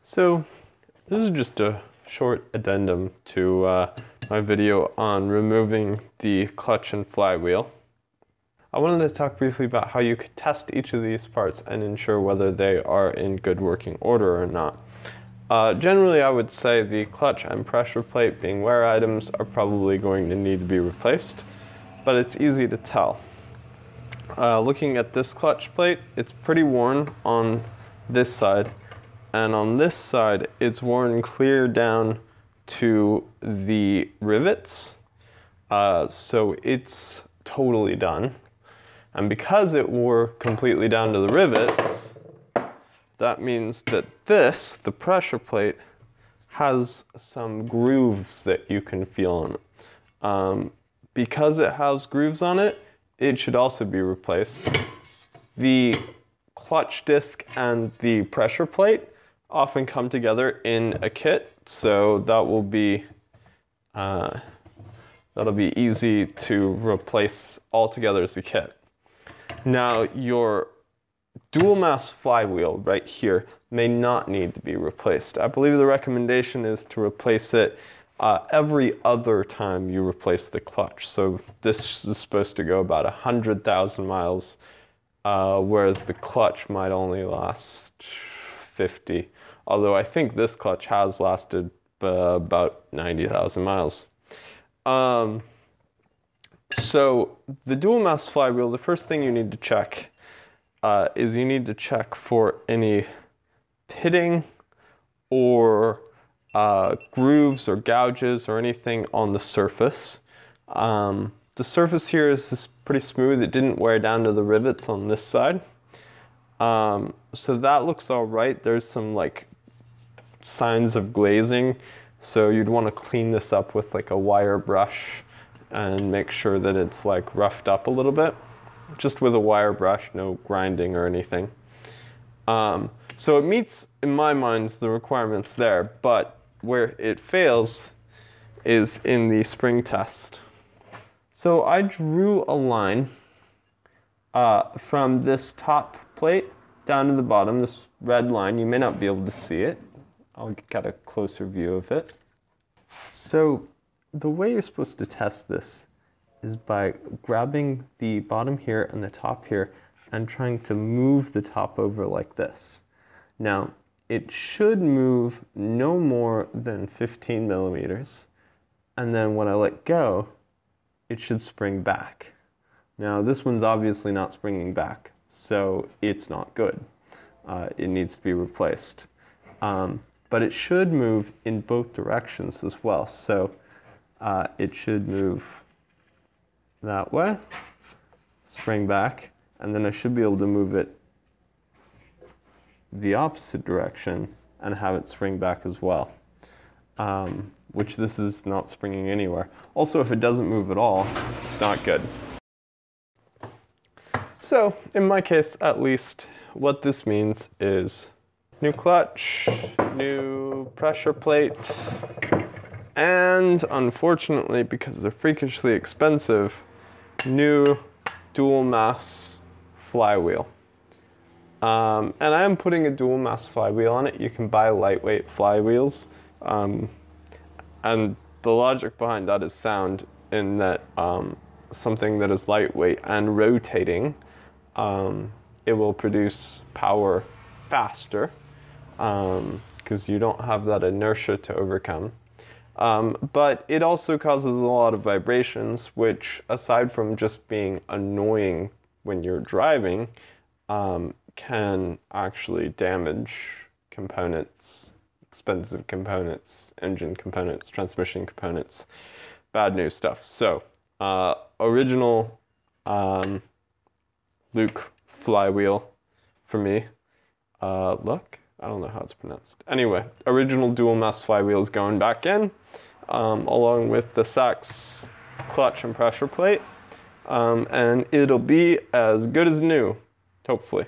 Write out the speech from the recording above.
So this is just a short addendum to my video on removing the clutch and flywheel. I wanted to talk briefly about how you could test each of these parts and ensure whether they are in good working order or not. Generally, I would say the clutch and pressure plate, being wear items, are probably going to need to be replaced, but it's easy to tell. Looking at this clutch plate, it's pretty worn on this side, and on this side, it's worn clear down to the rivets, so it's totally done. And because it wore completely down to the rivets, that means that this, the pressure plate, has some grooves that you can feel on it. Because it has grooves on it, it should also be replaced. The clutch disc and the pressure plate often come together in a kit, so that will be that'll be easy to replace all together as a kit. Now, your dual mass flywheel right here may not need to be replaced. I believe the recommendation is to replace it every other time you replace the clutch. So this is supposed to go about 100,000 miles, whereas the clutch might only last 50. Although I think this clutch has lasted about 90,000 miles. So the dual mass flywheel, the first thing you need to check is you need to check for any pitting or grooves or gouges or anything on the surface. The surface here is pretty smooth. It didn't wear down to the rivets on this side. So that looks all right. There's some like signs of glazing. So you'd want to clean this up with like a wire brush and make sure that it's like roughed up a little bit. Just with a wire brush, no grinding or anything. So it meets, in my mind, the requirements there, but where it fails is in the spring test. So I drew a line from this top plate down to the bottom, this red line. You may not be able to see it. I'll get a closer view of it. So the way you're supposed to test this is by grabbing the bottom here and the top here and trying to move the top over like this. Now, it should move no more than 15 millimeters, and then when I let go, it should spring back. Now, this one's obviously not springing back, so it's not good. It needs to be replaced. But it should move in both directions as well, so it should move that way, spring back, and then I should be able to move it the opposite direction and have it spring back as well, which this is not springing anywhere. Also, if it doesn't move at all, it's not good. So, in my case at least, what this means is new clutch, new pressure plate, and unfortunately, because they're freakishly expensive, new dual mass flywheel. And I am putting a dual mass flywheel on it. You can buy lightweight flywheels. And the logic behind that is sound in that something that is lightweight and rotating, it will produce power faster because you don't have that inertia to overcome. But it also causes a lot of vibrations, which aside from just being annoying when you're driving, can actually damage components, expensive components, engine components, transmission components, bad news stuff. So, original Luke flywheel for me. Look, I don't know how it's pronounced. Anyway, original dual mass flywheel is going back in, along with the Sachs clutch and pressure plate, and it'll be as good as new, hopefully.